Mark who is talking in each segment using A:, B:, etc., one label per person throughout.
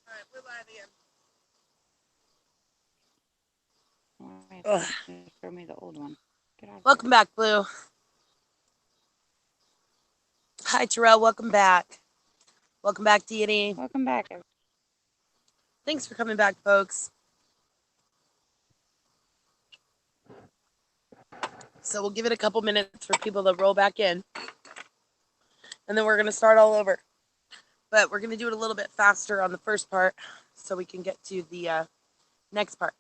A: All right, we're live again.
B: Ugh. Throw me the old one. Get out of
A: Welcome back, Blue. Hi, Terrell. Welcome back. Welcome back, Deity.
B: Welcome back.
A: Thanks for coming back, folks. So we'll give it a couple minutes for people to roll back in, and then we're going to start all over. But we're going to do it a little bit faster on the first part so we can get to the next part.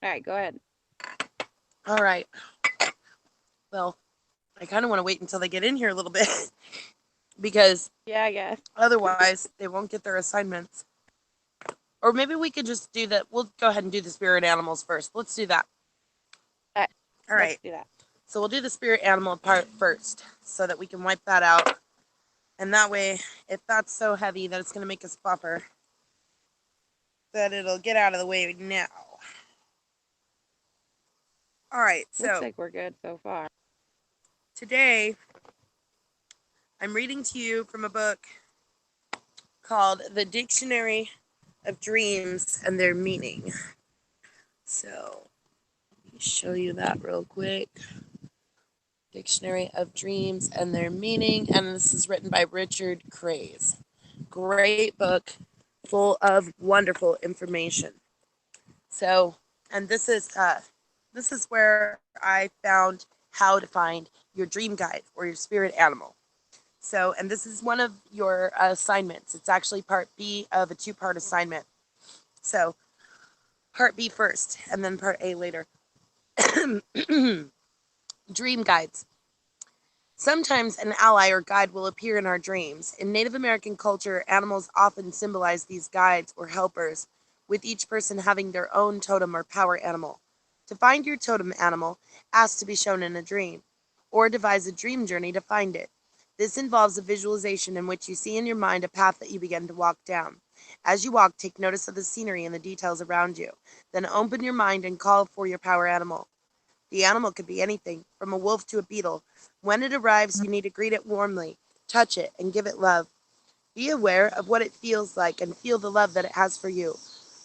B: All right, go ahead.
A: All right. Well, I kind of want to wait until they get in here a little bit because
B: Yeah, I guess.
A: otherwise they won't get their assignments. Or maybe we could just do that. We'll go ahead and do the spirit animals first. Let's do that. All right.
B: Let's do that.
A: So we'll do the spirit animal part first so that we can wipe that out. And that way, if that's so heavy that it's going to make us buffer, that it'll get out of the way now. All right, so
B: Looks like we're good so far.
A: today I'm reading to you from a book called The Dictionary of Dreams and Their Meaning. So let me show you that real quick. Dictionary of Dreams and Their Meaning, and this is written by Richard Craze. Great book, full of wonderful information. So, and this is where I found how to find your dream guide or your spirit animal. So, and this is one of your assignments. It's actually part B of a two-part assignment. So, part B first, and then part A later. Dream guides. Sometimes an ally or guide will appear in our dreams. In Native American culture, animals often symbolize these guides or helpers, with each person having their own totem or power animal. To find your totem animal, ask to be shown in a dream, or devise a dream journey to find it. This involves a visualization in which you see in your mind a path that you begin to walk down. As you walk, take notice of the scenery and the details around you. Then open your mind and call for your power animal. The animal could be anything, from a wolf to a beetle. When it arrives, you need to greet it warmly, touch it, and give it love. Be aware of what it feels like and feel the love that it has for you.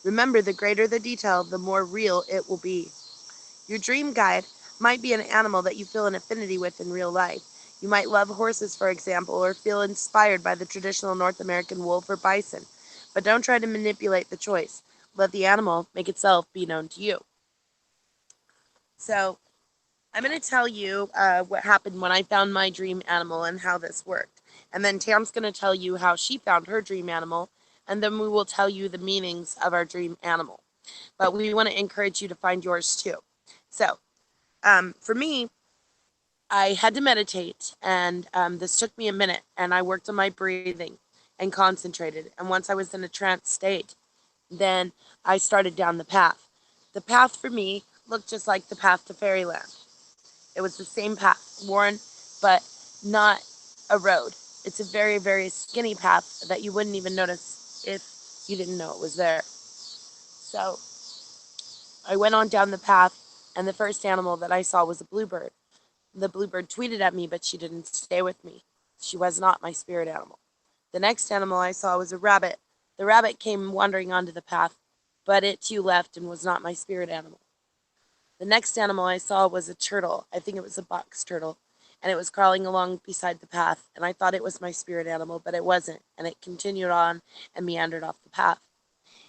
A: Remember, the greater the detail, the more real it will be. Your dream guide might be an animal that you feel an affinity with in real life. You might love horses, for example, or feel inspired by the traditional North American wolf or bison. But don't try to manipulate the choice. Let the animal make itself be known to you. So, I'm going to tell you what happened when I found my dream animal and how this worked. And then Tam's going to tell you how she found her dream animal. And then we will tell you the meanings of our dream animal. But we want to encourage you to find yours too. So, for me, I had to meditate, and this took me a minute. And I worked on my breathing and concentrated. And once I was in a trance state, then I started down the path. The path for me looked just like the path to fairyland. It was the same path, worn, but not a road. It's a very, very skinny path that you wouldn't even notice if you didn't know it was there. So I went on down the path, and the first animal that I saw was a bluebird. The bluebird tweeted at me, but she didn't stay with me. She was not my spirit animal. The next animal I saw was a rabbit. The rabbit came wandering onto the path, but it too left and was not my spirit animal. The next animal I saw was a turtle. I think it was a box turtle. And it was crawling along beside the path. And I thought it was my spirit animal, but it wasn't. And it continued on and meandered off the path.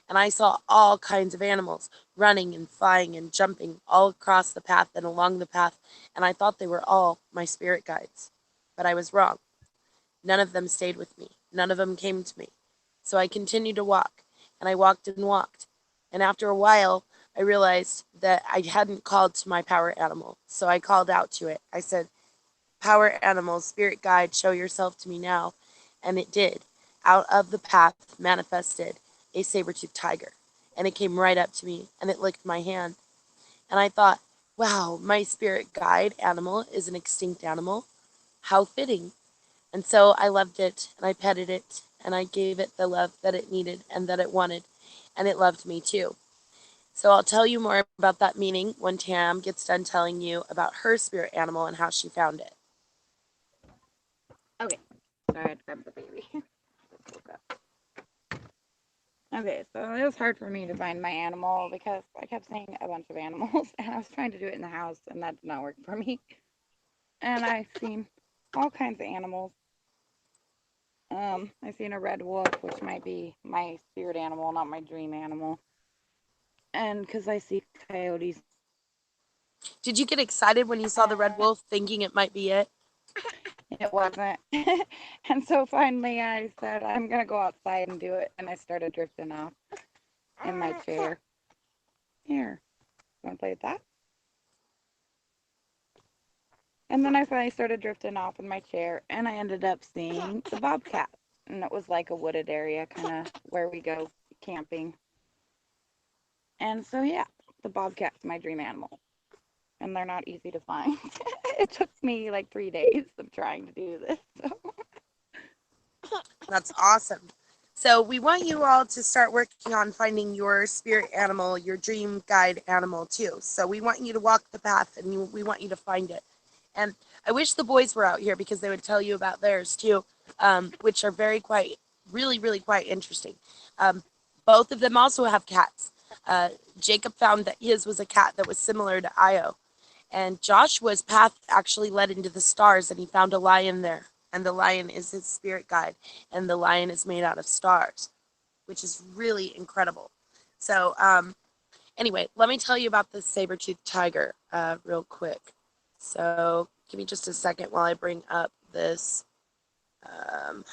A: And I saw all kinds of animals running and flying and jumping all across the path and along the path. And I thought they were all my spirit guides. But I was wrong. None of them stayed with me. None of them came to me. So I continued to walk. And I walked and walked. And after a while, I realized that I hadn't called to my power animal. So I called out to it. I said, "Power animal, spirit guide, show yourself to me now." And it did. Out of the path manifested a saber-toothed tiger. And it came right up to me and it licked my hand. And I thought, wow, my spirit guide animal is an extinct animal. How fitting. And so I loved it and I petted it and I gave it the love that it needed and that it wanted. And it loved me too. So I'll tell you more about that meaning when Tam gets done telling you about her spirit animal and how she found it.
B: Okay. Sorry, I grabbed the baby. Okay, so it was hard for me to find my animal because I kept saying a bunch of animals and I was trying to do it in the house and that did not work for me. And I've seen all kinds of animals. I've seen a red wolf, which might be my spirit animal, not my dream animal. And because I see coyotes.
A: Did you get excited when you saw the red wolf thinking it might be it?
B: It wasn't. And so finally I said, I'm going to go outside and do it. And I started drifting off in my chair. Here, want to play with that? And then I finally started drifting off in my chair and I ended up seeing the bobcat. And it was like a wooded area, kind of where we go camping. And so, yeah, the bobcat's my dream animal. And they're not easy to find. It took me like 3 days of trying to do this. So.
A: That's awesome. So we want you all to start working on finding your spirit animal, your dream guide animal too. So we want you to walk the path and we want you to find it. And I wish the boys were out here because they would tell you about theirs too, which are really quite interesting. Both of them also have cats. Jacob found that his was a cat that was similar to Io. And Joshua's path actually led into the stars, and he found a lion there. And the lion is his spirit guide, and the lion is made out of stars, which is really incredible. So, anyway, let me tell you about the saber-toothed tiger real quick. So, give me just a second while I bring up this. Um,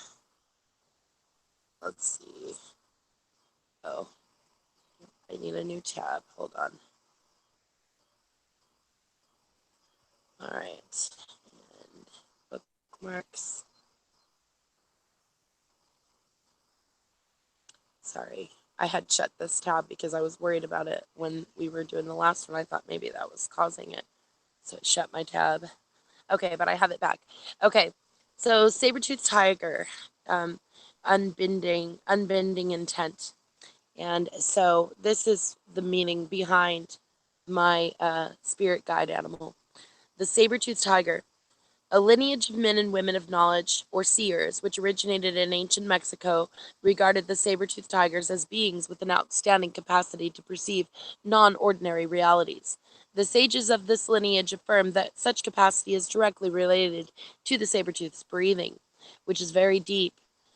A: let's see. Oh, I need a new tab. Hold on. All right. And bookmarks. Sorry. I had shut this tab because I was worried about it when we were doing the last one. I thought maybe that was causing it. So it shut my tab. Okay, but I have it back. Okay, so saber-toothed tiger, um, unbending intent. And so this is the meaning behind my spirit guide animal. The saber-toothed tiger, a lineage of men and women of knowledge, or seers, which originated in ancient Mexico, regarded the saber-toothed tigers as beings with an outstanding capacity to perceive non-ordinary realities. The sages of this lineage affirm that such capacity is directly related to the saber-tooth's breathing, which is very deep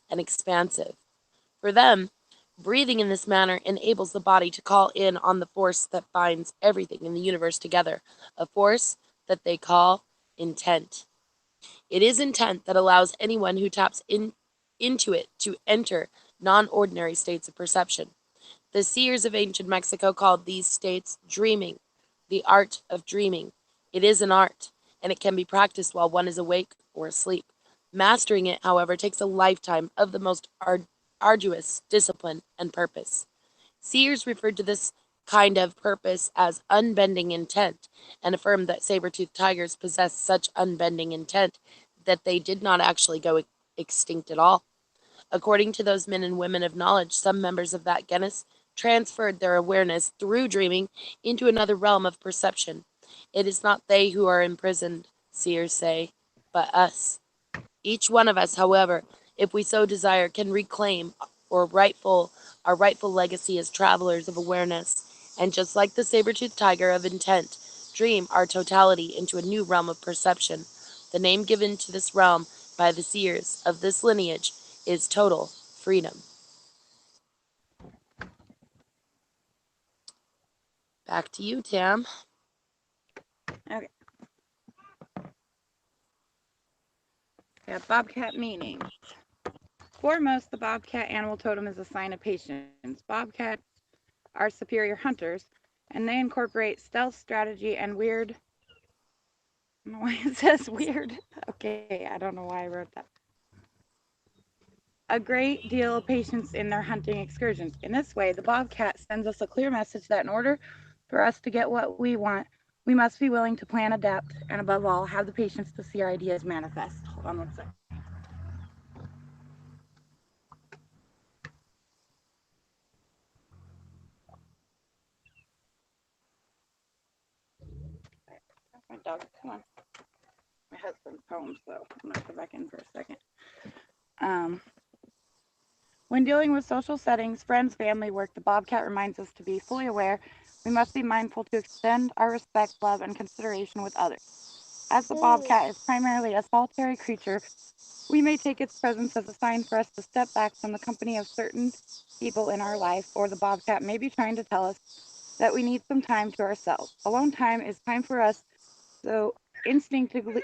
A: and expansive. For them, breathing in this manner enables the body to call in on the force that binds everything in the universe together, a force that they call intent. It is intent that allows anyone who taps into it to enter non-ordinary states of perception. The seers of ancient Mexico called these states dreaming, the art of dreaming. It is an art, and it can be practiced while one is awake or asleep. Mastering it, however, takes a lifetime of the most arduous discipline and purpose. Seers referred to this kind of purpose as unbending intent and affirmed that saber-toothed tigers possess such unbending intent that they did not actually go extinct at all. According to those men and women of knowledge, some members of that genus transferred their awareness through dreaming into another realm of perception. It is not they who are imprisoned, seers say, but us. Each one of us, however, if we so desire, can reclaim or our rightful legacy as travelers of awareness, and just like the saber-toothed tiger of intent, dream our totality into a new realm of perception. The name given to this realm by the seers of this lineage is total freedom. Back to you, Tam.
B: Okay. Got bobcat meanings. Foremost, the bobcat animal totem is a sign of patience. Bobcats are superior hunters, and they incorporate stealth strategy and weird. I don't know why it says weird. Okay, I don't know why I wrote that. A great deal of patience in their hunting excursions. In this way, the bobcat sends us a clear message that in order for us to get what we want, we must be willing to plan, adapt, and above all, have the patience to see our ideas manifest. Hold on one second. My dog, come on. My husband's home, so I'm gonna go back in for a second. Um, when dealing with social settings, friends, family, work, the bobcat reminds us to be fully aware we must be mindful to extend our respect, love, and consideration with others. As the bobcat is primarily a solitary creature, we may take its presence as a sign for us to step back from the company of certain people in our life, or the bobcat may be trying to tell us that we need some time to ourselves. Alone time is time for us, so instinctively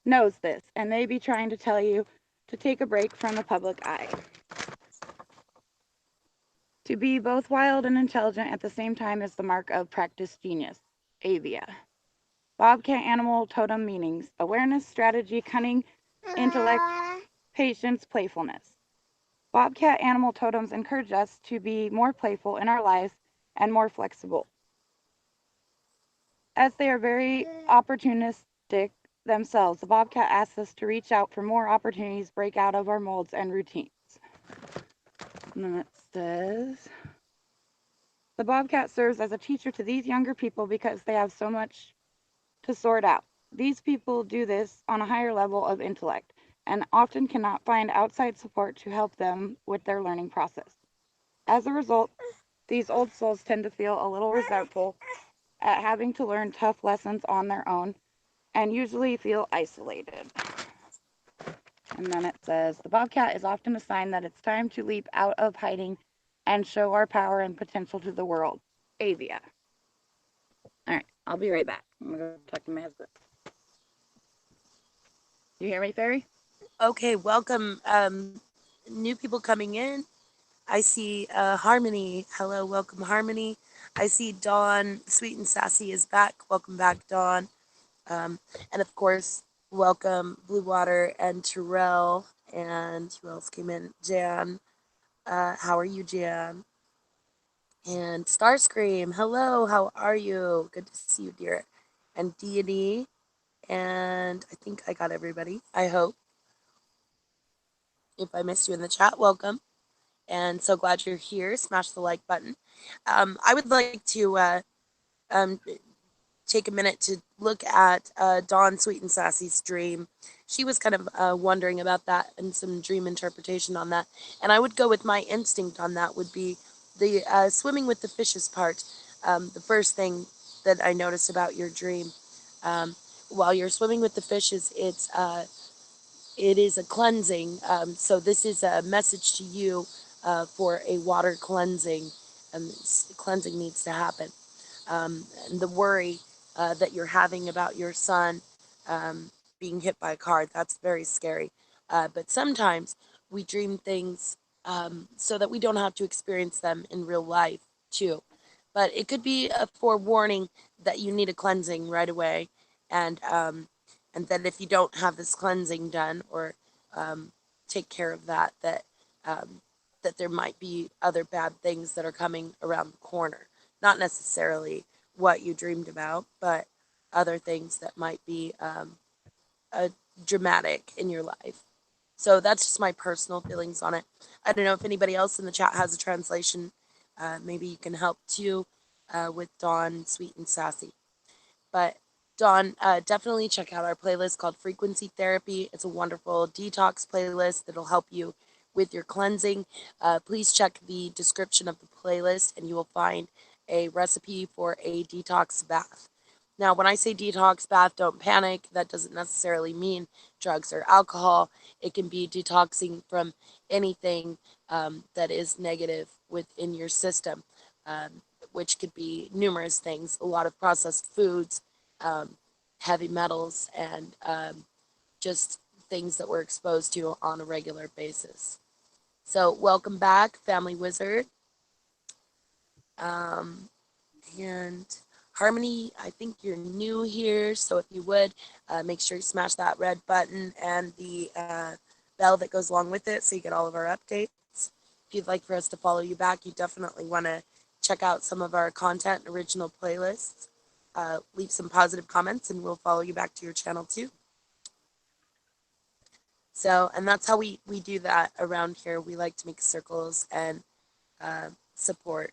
B: knows this and may be trying to tell you to take a break from the public eye. To be both wild and intelligent at the same time is the mark of practiced genius. Avia. Bobcat animal totem meanings: awareness, strategy, cunning, intellect, patience, playfulness. Bobcat animal totems encourage us to be more playful in our lives and more flexible, as they are very opportunistic themselves. The bobcat asks us to reach out for more opportunities, break out of our molds and routines. And then it says, the bobcat serves as a teacher to these younger people because they have so much to sort out. These people do this on a higher level of intellect and often cannot find outside support to help them with their learning process. As a result, these old souls tend to feel a little resentful at having to learn tough lessons on their own and usually feel isolated. And then it says, the bobcat is often a sign that it's time to leap out of hiding and show our power and potential to the world. Avia. All right, I'll be right back. I'm going to go talk to my husband. You hear me, Fairy?
A: Okay, welcome. New people coming in. I see Harmony. Hello, welcome, Harmony. I see Dawn, Sweet and Sassy is back. Welcome back, Dawn. And of course, welcome Blue Water and Terrell. And who else came in? Jan. How are you, Jan? And Starscream. Hello, how are you? Good to see you, dear. And Deity. And I think I got everybody. I hope. If I missed you in the chat, welcome. And so glad you're here. Smash the like button. I would like to um, take a minute to look at Dawn Sweet and Sassy's dream. She was kind of wondering about that and some dream interpretation on that. And I would go with my instinct on that would be the swimming with the fishes part. The first thing that I noticed about your dream, um, while you're swimming with the fishes, it is a cleansing. So this is a message to you for a water cleansing. Cleansing needs to happen. And the worry that you're having about your son being hit by a car, that's very scary. But sometimes we dream things so that we don't have to experience them in real life too. But it could be a forewarning that you need a cleansing right away, and that if you don't have this cleansing done or take care of that, um, that there might be other bad things that are coming around the corner. Not necessarily what you dreamed about, but other things that might be dramatic in your life. So that's just my personal feelings on it. I don't know if anybody else in the chat has a translation. Maybe you can help too with Dawn, Sweet and Sassy. But Dawn, definitely check out our playlist called Frequency Therapy. It's a wonderful detox playlist that'll help you with your cleansing. Please check the description of the playlist and you will find a recipe for a detox bath. Now, when I say detox bath, don't panic. That doesn't necessarily mean drugs or alcohol. It can be detoxing from anything that is negative within your system, which could be numerous things, a lot of processed foods, um, heavy metals, and just things that we're exposed to on a regular basis. So welcome back, Family Wizard. And Harmony, I think you're new here, so if you would, make sure you smash that red button and the bell that goes along with it so you get all of our updates. If you'd like for us to follow you back, you definitely want to check out some of our content and original playlists. Leave some positive comments and we'll follow you back to your channel too. So, and that's how we do that around here. We like to make circles and support.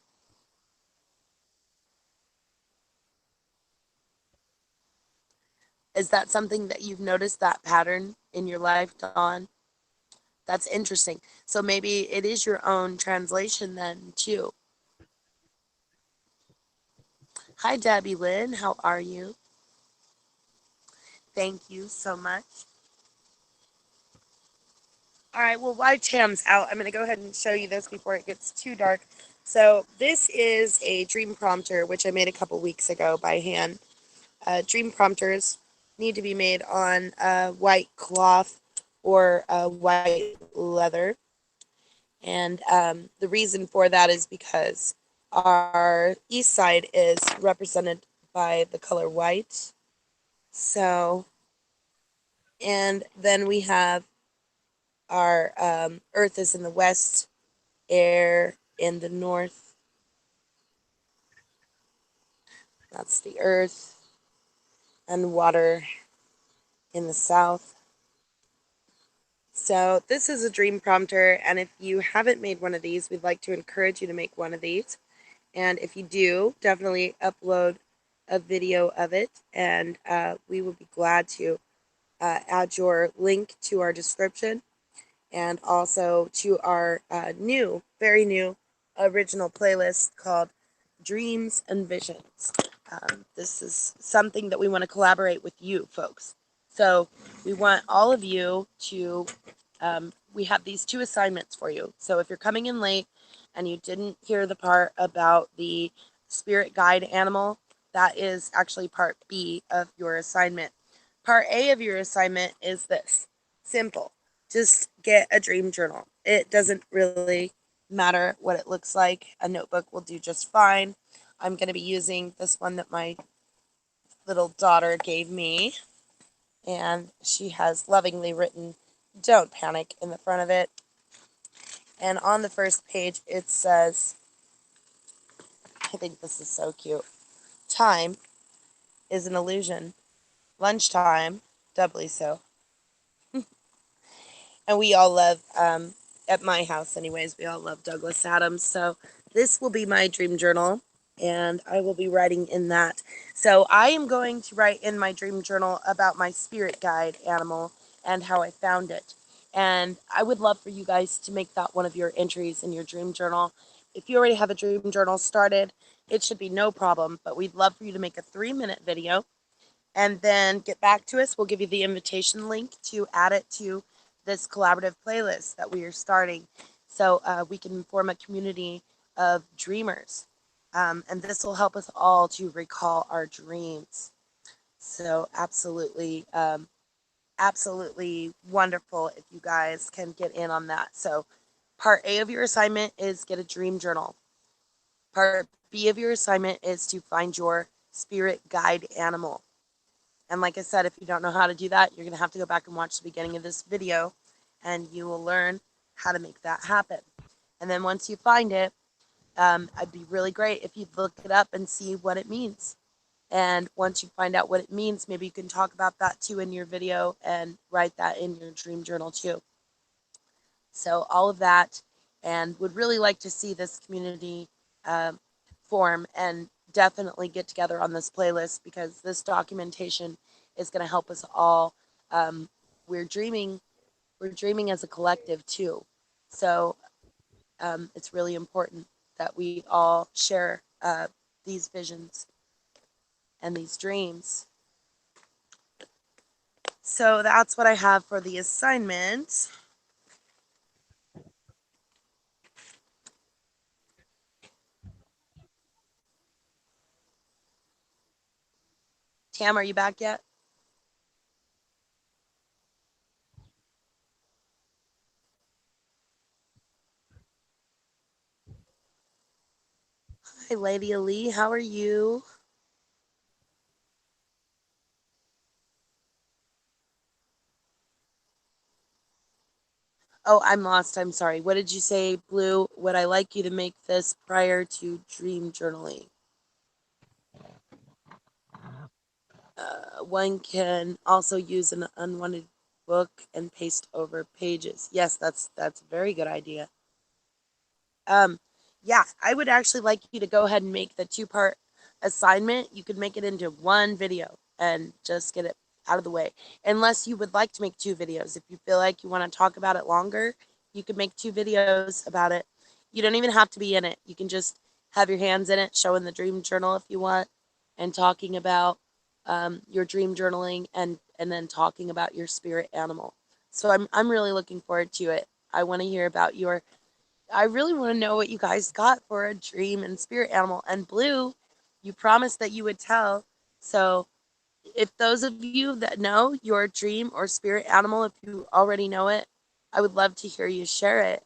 A: Is that something that you've noticed, that pattern in your life, Dawn? That's interesting. So maybe it is your own translation then, too. Hi, Debbie Lynn. How are you? Thank you so much. All right, well, while Tam's out, I'm going to go ahead and show you this before it gets too dark. So this is a dream prompter, which I made a couple weeks ago by hand. Dream prompters need to be made on white cloth or white leather. And the reason for that is because our east side is represented by the color white. So, and then we have our earth is in the west, air in the north. That's the earth, and water in the south. So this is a dream prompter, and if you haven't made one of these, we'd like to encourage you to make one of these. And if you do, definitely upload a video of it, and we will be glad to add your link to our description and also to our new, very new original playlist called Dreams and Visions. This is something that we want to collaborate with you folks. So we want all of you to, we have these 2 assignments for you. So if you're coming in late and you didn't hear the part about the spirit guide animal, that is actually part B of your assignment. Part A of your assignment is this. Simple. Just get a dream journal. It doesn't really matter what it looks like. A notebook will do just fine. I'm going to be using this one that my little daughter gave me. And she has lovingly written, "Don't panic," in the front of it. And on the first page, it says, I think this is so cute. Time is an illusion. Lunchtime, doubly so. And we all love, at my house anyways, we all love Douglas Adams. So this will be my dream journal, and I will be writing in that. So I am going to write in my dream journal about my spirit guide animal and how I found it. And I would love for you guys to make that one of your entries in your dream journal. If you already have a dream journal started, it should be no problem, but we'd love for you to make a 3-minute video and then get back to us. We'll give you the invitation link to add it to this collaborative playlist that we are starting, so we can form a community of dreamers. And this will help us all to recall our dreams. So absolutely, absolutely wonderful if you guys can get in on that. So part A of your assignment is get a dream journal. Part B of your assignment is to find your spirit guide animal. And like I said, if you don't know how to do that, you're going to have to go back and watch the beginning of this video and you will learn how to make that happen. And then once you find it, it'd be really great if you'd look it up and see what it means. And once you find out what it means, maybe you can talk about that too in your video and write that in your dream journal too. So all of that, and would really like to see this community form and definitely get together on this playlist, because this documentation is going to help us all. We're dreaming as a collective too. So it's really important that we all share these visions and these dreams. So that's what I have for the assignment. Tam, are you back yet? Hi, Lady Ali. How are you? Oh, I'm lost. I'm sorry. What did you say, Blue? Would I like you to make this prior to dream journaling? One can also use an unwanted book and paste over pages. Yes, that's a very good idea. Um, yeah, I would actually like you to go ahead and make the two-part assignment. You could make it into one video and just get it out of the way. Unless you would like to make two videos. If you feel like you want to talk about it longer, you could make two videos about it. You don't even have to be in it. You can just have your hands in it, showing the dream journal if you want, and talking about your dream journaling and then talking about your spirit animal. So I'm really looking forward to it. I want to hear about your I really want to know what you guys got for a dream and spirit animal. And Blue, you promised that you would tell. So, if those of you that know your dream or spirit animal, if you already know it, I would love to hear you share it.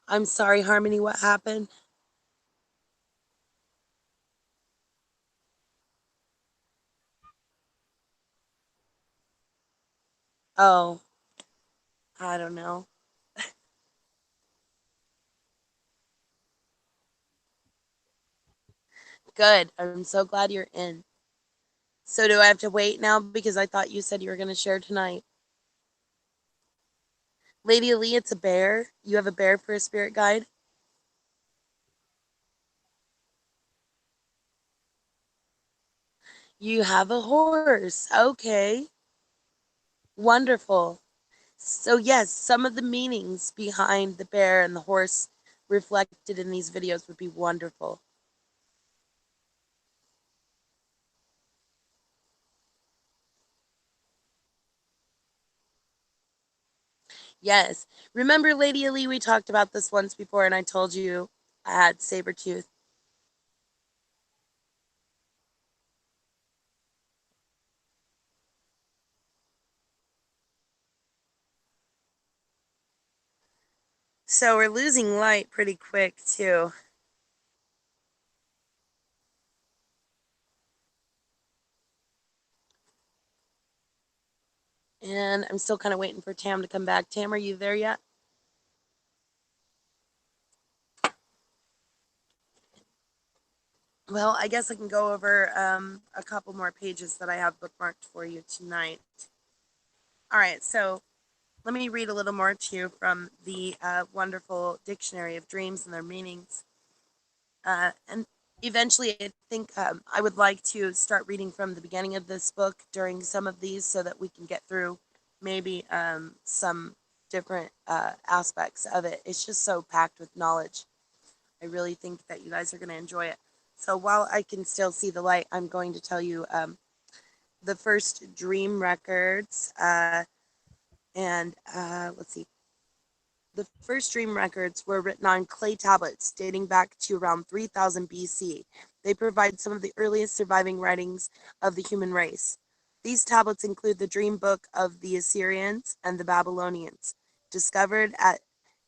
A: I'm sorry, Harmony, what happened? Oh, I don't know. Good. I'm so glad you're in. So, do I have to wait now because I thought you said you were going to share tonight? Lady Lee, it's a bear. You have a bear for a spirit guide? You have a horse. Okay. Wonderful. So, yes, some of the meanings behind the bear and the horse reflected in these videos would be wonderful. Yes. Remember, Lady Ali, we talked about this once before, and I told you I had saber tooth. So, we're losing light pretty quick, too. And I'm still kind of waiting for Tam to come back. Tam, are you there yet? Well, I guess I can go over a couple more pages that I have bookmarked for you tonight. All right, so let me read a little more to you from the wonderful Dictionary of Dreams and their meanings. And eventually, I think I would like to start reading from the beginning of this book during some of these so that we can get through maybe some different aspects of it. It's just so packed with knowledge. I really think that you guys are going to enjoy it. So while I can still see the light, I'm going to tell you the first dream records. And let's see, the first dream records were written on clay tablets dating back to around 3000 BC. They provide some of the earliest surviving writings of the human race. These tablets include the dream book of the Assyrians and the Babylonians, discovered at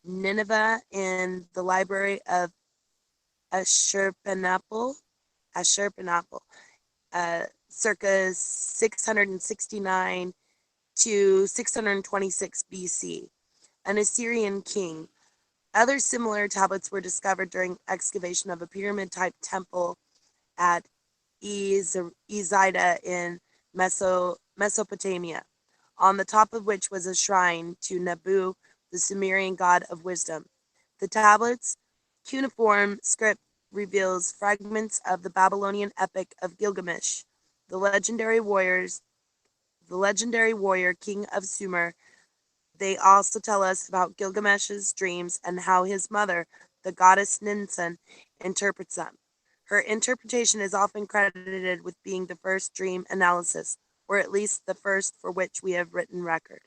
A: Nineveh in the library of Ashurbanipal, Ashurbanipal, circa 669 to 626 BC. An Assyrian king. Other similar tablets were discovered during excavation of a pyramid-type temple at Izida in Mesopotamia, on the top of which was a shrine to Nabu, the Sumerian god of wisdom. The tablet's cuneiform script reveals fragments of the Babylonian epic of Gilgamesh, the legendary warriors, the legendary warrior king of Sumer. They also tell us about Gilgamesh's dreams and how his mother, the goddess Ninsun, interprets them. Her interpretation is often credited with being the first dream analysis, or at least the first for which we have written record.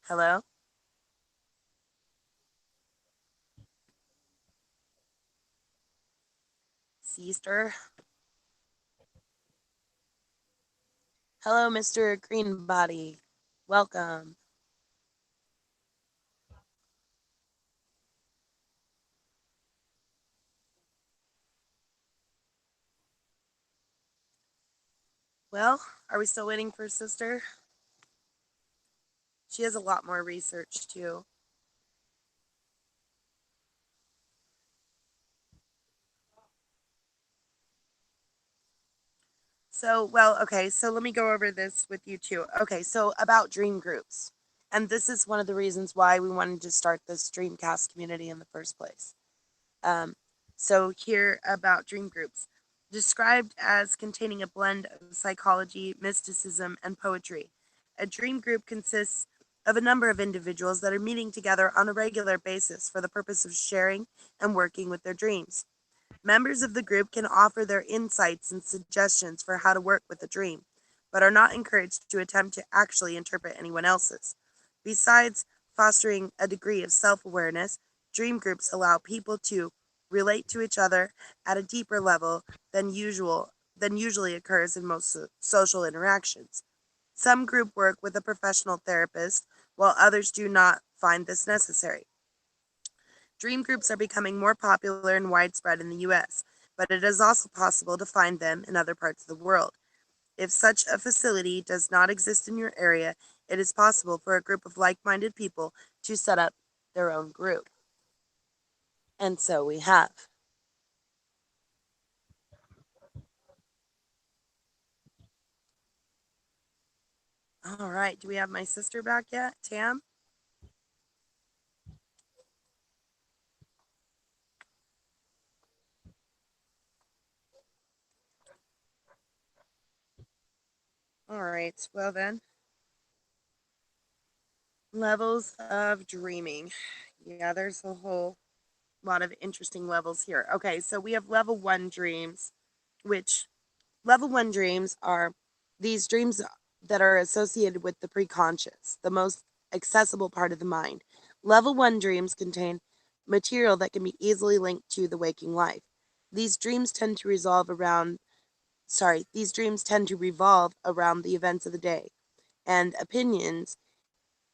A: Hello? sister. Hello, Mr. Greenbody. Welcome. Well, are we still waiting for sister? She has a lot more research too. Okay, so let me go over this with you too. Okay, so about dream groups. And this is one of the reasons why we wanted to start this Dreamcast community in the first place. Um, so, here about dream groups. Described as containing a blend of psychology, mysticism, and poetry. A dream group consists of a number of individuals that are meeting together on a regular basis for the purpose of sharing and working with their dreams. Members of the group can offer their insights and suggestions for how to work with a dream, but are not encouraged to attempt to actually interpret anyone else's. Besides fostering a degree of self awareness, dream groups allow people to relate to each other at a deeper level than usually occurs in most social interactions. Some group work with a professional therapist, while others do not find this necessary. Dream groups are becoming more popular and widespread in the US, but it is also possible to find them in other parts of the world. If such a facility does not exist in your area, it is possible for a group of like minded people to set up their own group. And so we have. All right, do we have my sister back yet? Tam? All right, well then. Levels of dreaming. Yeah, there's a whole lot of interesting levels here. Okay, so we have level one dreams, which level one dreams are these dreams that are associated with the preconscious, the most accessible part of the mind. Level one dreams contain material that can be easily linked to the waking life. These dreams tend to these dreams tend to revolve around the events of the day, and opinions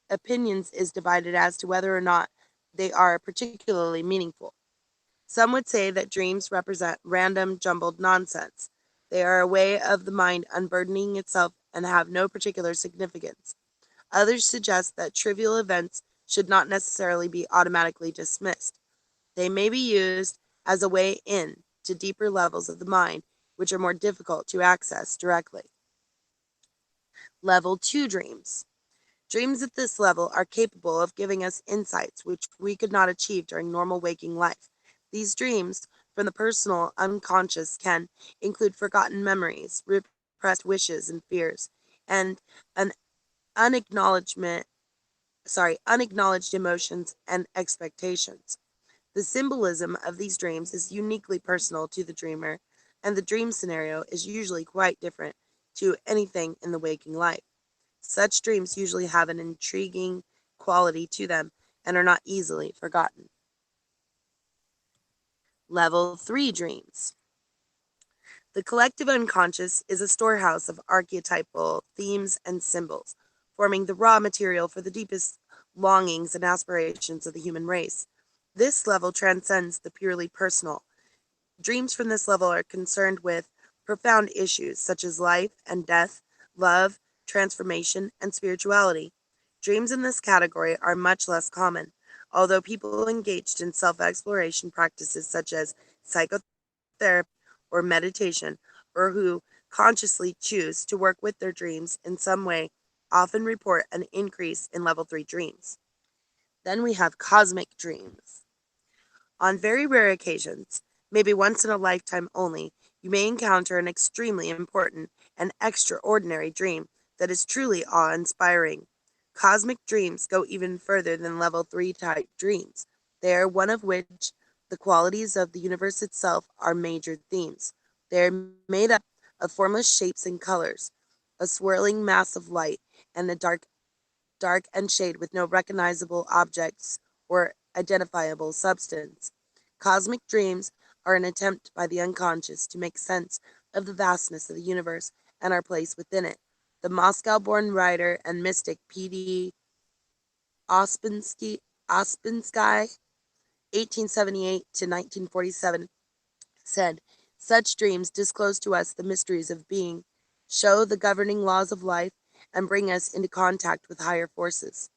A: is divided as to whether or not they are particularly meaningful. Some would say that dreams represent random, jumbled nonsense. They are a way of the mind unburdening itself and have no particular significance. Others suggest that trivial events should not necessarily be automatically dismissed. They may be used as a way in to deeper levels of the mind, which are more difficult to access directly. Level 2 dreams. Dreams at this level are capable of giving us insights which we could not achieve during normal waking life. These dreams from the personal unconscious can include forgotten memories, repressed wishes and fears, and an unacknowledgement unacknowledged emotions and expectations. The symbolism of these dreams is uniquely personal to the dreamer, and the dream scenario is usually quite different to anything in the waking life. Such dreams usually have an intriguing quality to them and are not easily forgotten. Level 3 dreams. The collective unconscious is a storehouse of archetypal themes and symbols, forming the raw material for the deepest longings and aspirations of the human race. This level transcends the purely personal. Dreams from this level are concerned with profound issues such as life and death, love, transformation, and spirituality. Dreams in this category are much less common, although people engaged in self exploration practices such as psychotherapy or meditation, or who consciously choose to work with their dreams in some way, often report an increase in level 3 dreams. Then we have cosmic dreams. On very rare occasions, maybe once in a lifetime only, you may encounter an extremely important and extraordinary dream that is truly awe inspiring. Cosmic dreams go even further than level 3 type dreams. They are one of which the qualities of the universe itself are major themes. They are made up of formless shapes and colors, a swirling mass of light, and a dark and shade with no recognizable objects or identifiable substance. Cosmic dreams are an attempt by the unconscious to make sense of the vastness of the universe and our place within it. The Moscow-born writer and mystic P.D. Ouspensky, 1878 to 1947, said, "Such dreams disclose to us the mysteries of being, show the governing laws of life, and bring us into contact with higher forces.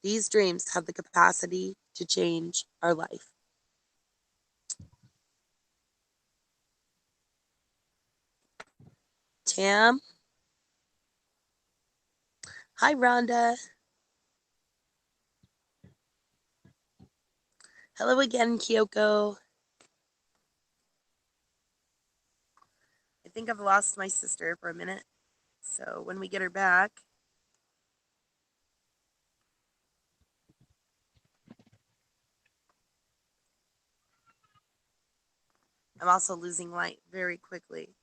A: These dreams have the capacity to change our life." Tam? Hi, Rhonda. Hello again, Kyoko. I think I've lost my sister for a minute. So when we get her back, I'm also losing light very quickly.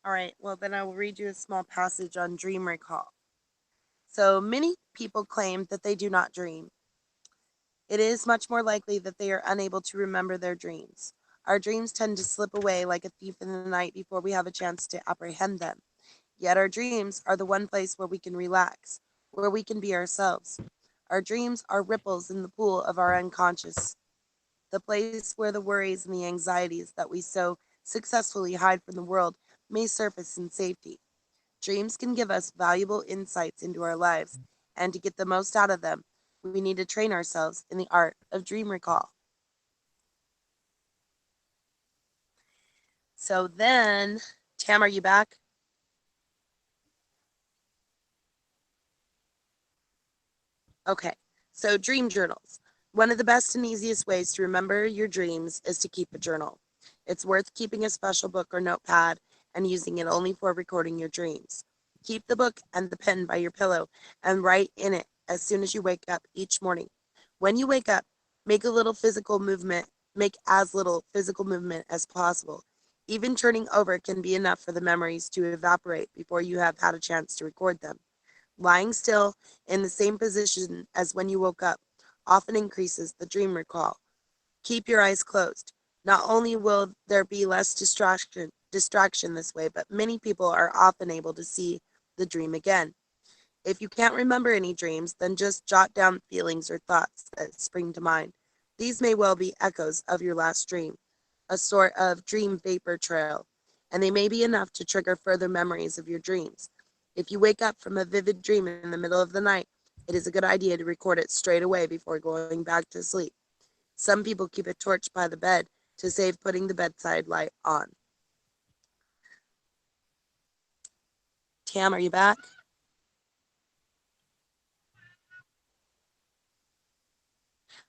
A: All right, well, then I will read you a small passage on dream recall. So many people claim that they do not dream. It is much more likely that they are unable to remember their dreams. Our dreams tend to slip away like a thief in the night before we have a chance to apprehend them. Yet our dreams are the one place where we can relax, where we can be ourselves. Our dreams are ripples in the pool of our unconscious, the place where the worries and the anxieties that we so successfully hide from the world may surface in safety. Dreams can give us valuable insights into our lives, and to get the most out of them, we need to train ourselves in the art of dream recall. So then, Tam, are you back? Okay. So, dream journals. One of the best and easiest ways to remember your dreams is to keep a journal. It's worth keeping a special book or notepad and using it only for recording your dreams. Keep the book and the pen by your pillow and write in it as soon as you wake up each morning. When you wake up, make a little physical movement, make as little physical movement as possible. Even turning over can be enough for the memories to evaporate before you have had a chance to record them. Lying still in the same position as when you woke up often increases the dream recall. Keep your eyes closed. Not only will there be less distraction this way, but many people are often able to see the dream again. If you can't remember any dreams, then just jot down feelings or thoughts that spring to mind. These may well be echoes of your last dream, a sort of dream vapor trail, and they may be enough to trigger further memories of your dreams. If you wake up from a vivid dream in the middle of the night, it is a good idea to record it straight away before going back to sleep. Some people keep a torch by the bed to save putting the bedside light on. Tam, are you back?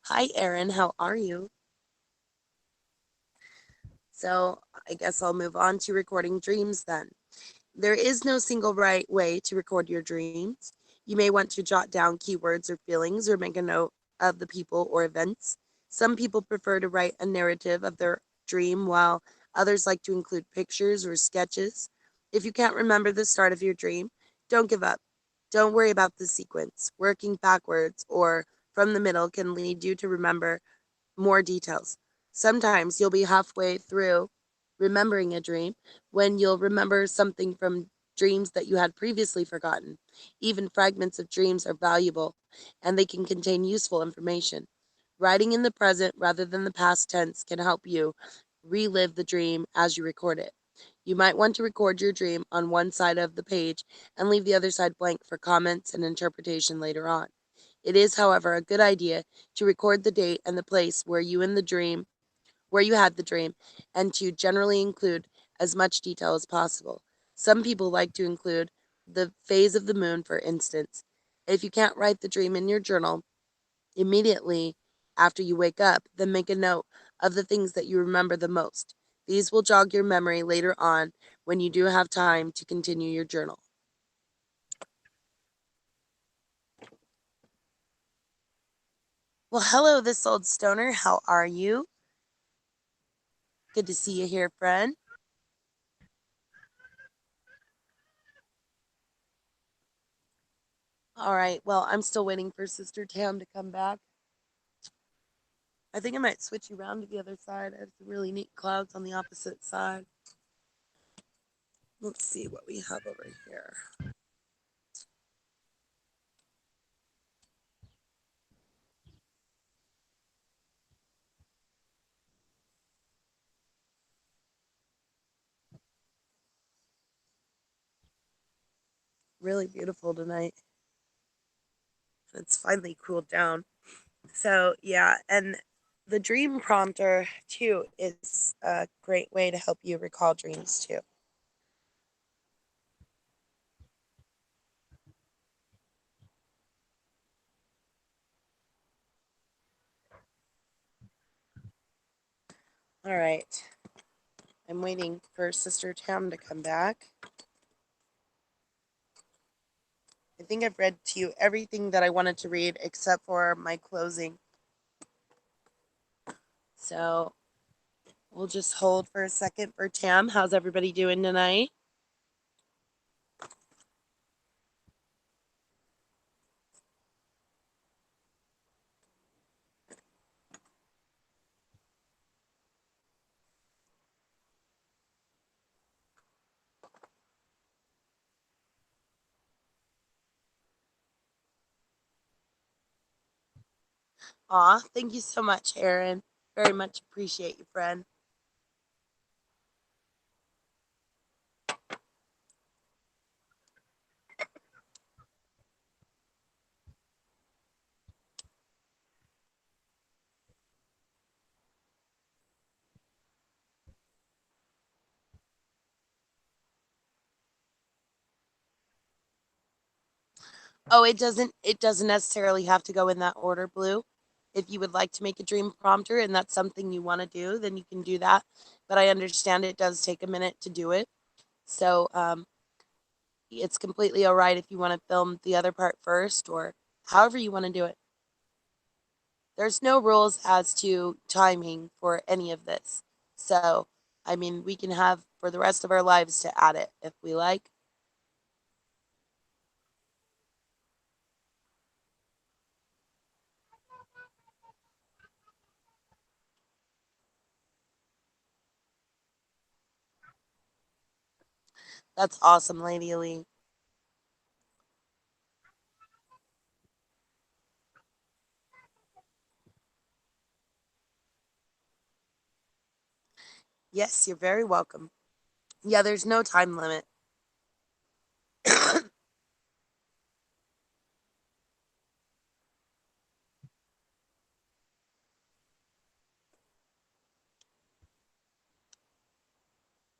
A: Hi, Erin. How are you? So I guess I'll move on to recording dreams then. There is no single right way to record your dreams. You may want to jot down keywords or feelings or make a note of the people or events. Some people prefer to write a narrative of their dream, while others like to include pictures or sketches. If you can't remember the start of your dream, don't give up. Don't worry about the sequence. Working backwards or from the middle can lead you to remember more details. Sometimes you'll be halfway through remembering a dream when you'll remember something from dreams that you had previously forgotten. Even fragments of dreams are valuable and they can contain useful information. Writing in the present rather than the past tense can help you relive the dream as you record it. You might want to record your dream on one side of the page and leave the other side blank for comments and interpretation later on. It is, however, a good idea to record the date and the place where you had the dream, and to generally include as much detail as possible. Some people like to include the phase of the moon, for instance. If you can't write the dream in your journal immediately after you wake up, then make a note of the things that you remember the most. These will jog your memory later on when you do have time to continue your journal. Well, hello, this old stoner. How are you? Good to see you here, friend. All right. Well, I'm still waiting for Sister Tam to come back. I think I might switch you around to the other side. I have some really neat clouds on the opposite side. Let's see what we have over here. Really beautiful tonight. It's finally cooled down. So, yeah, and the dream prompter too is a great way to help you recall dreams too. All right. I'm waiting for Sister Tam to come back. I think I've read to you everything that I wanted to read except for my closing. So we'll just hold for a second for Tam. How's everybody doing tonight? Aw, thank you so much, Erin. Very much appreciate you, friend. Oh, it doesn't necessarily have to go in that order, Blue. If you would like to make a dream prompter and that's something you want to do, then you can do that. But I understand it does take a minute to do it. So it's completely all right if you want to film the other part first or however you want to do it. There's no rules as to timing for any of this. So, I mean, we can have for the rest of our lives to add it if we like. That's awesome, Lady Lee. Yes, you're very welcome. Yeah, there's no time limit.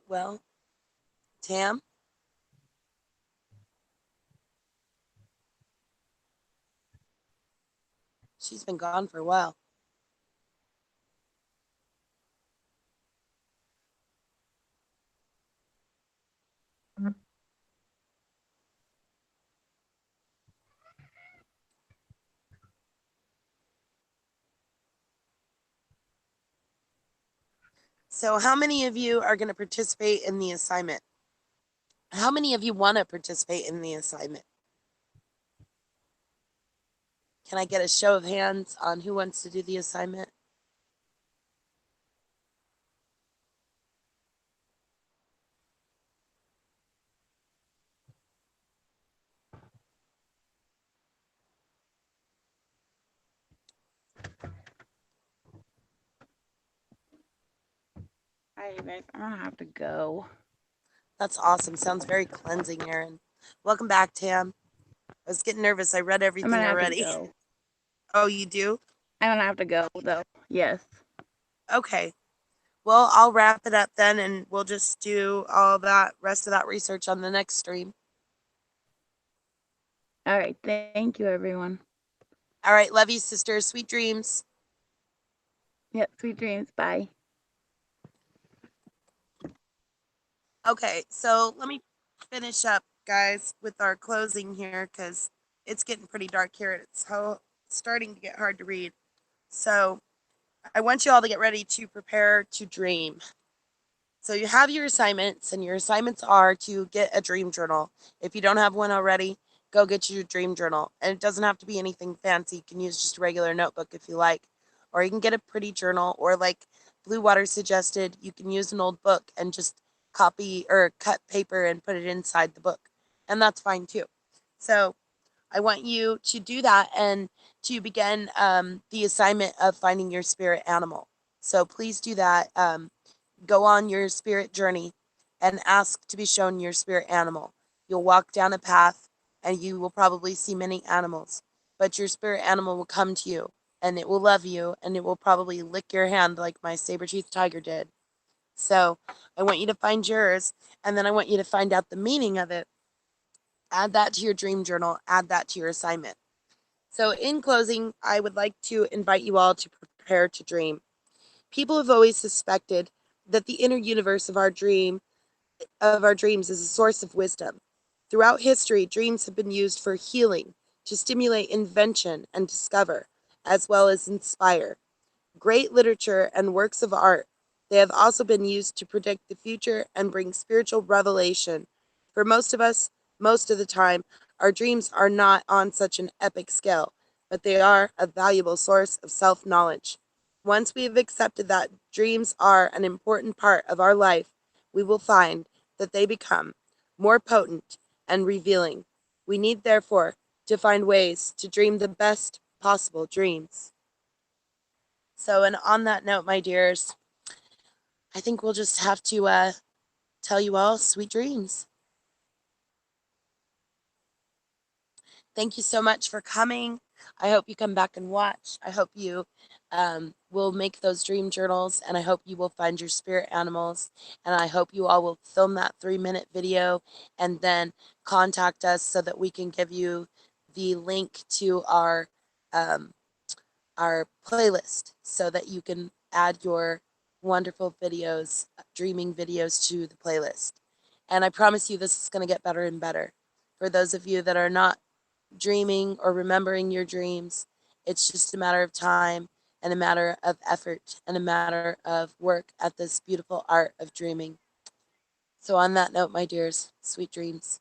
A: Well, Tam, she's been gone for a while. So, how many of you are going to participate in the assignment? How many of you want to participate in the assignment? Can I get a show of hands on who wants to do the assignment?
B: Hi, you guys. I'm gonna have to go.
A: That's awesome. Sounds very cleansing, Erin. Welcome back, Tam. I was getting nervous. I read
B: I'm gonna
A: everything
B: have to
A: already.
B: go.
A: Oh, you do?
B: I'm gonna have to go though. Yes.
A: Okay. Well, I'll wrap it up then and we'll just do all that rest of that research on the next stream.
B: All right. Thank you, everyone.
A: All right. Love you, sisters. Sweet dreams.
B: Yep. Sweet dreams. Bye.
A: Okay. So let me finish up, guys, with our closing here because it's getting pretty dark here. It's starting to get hard to read. So I want you all to get ready to prepare to dream. So you have your assignments, and your assignments are to get a dream journal. If you don't have one already, go get your dream journal. And it doesn't have to be anything fancy. You can use just a regular notebook if you like. Or you can get a pretty journal, or like Blue Water suggested, you can use an old book and just copy or cut paper and put it inside the book. And that's fine too. So I want you to do that and to begin the assignment of finding your spirit animal. So please do that. Go on your spirit journey and ask to be shown your spirit animal. You'll walk down a path and you will probably see many animals, but your spirit animal will come to you and it will love you and it will probably lick your hand like my saber-toothed tiger did. So I want you to find yours, and then I want you to find out the meaning of it. Add that to your dream journal, add that to your assignment. So, in closing, I would like to invite you all to prepare to dream. People have always suspected that the inner universe of our dreams is a source of wisdom. Throughout history, dreams have been used for healing, to stimulate invention and discover, as well as inspire. Great literature and works of art, they have also been used to predict the future and bring spiritual revelation. For most of us, most of the time, our dreams are not on such an epic scale, but they are a valuable source of self knowledge. Once we have accepted that dreams are an important part of our life, we will find that they become more potent and revealing. We need, therefore, to find ways to dream the best possible dreams. So, and on that note, my dears, I think we'll just have to tell you all sweet dreams. Thank you so much for coming. I hope you come back and watch. I hope you will make those dream journals, and I hope you will find your spirit animals. And I hope you all will film that 3-minute video and then contact us so that we can give you the link to um, our playlist so that you can add your wonderful videos, dreaming videos to the playlist. And I promise you this is going to get better and better. For those of you that are not dreaming or remembering your dreams, it's just a matter of time and a matter of effort and a matter of work at this beautiful art of dreaming. So on that note, my dears, sweet dreams.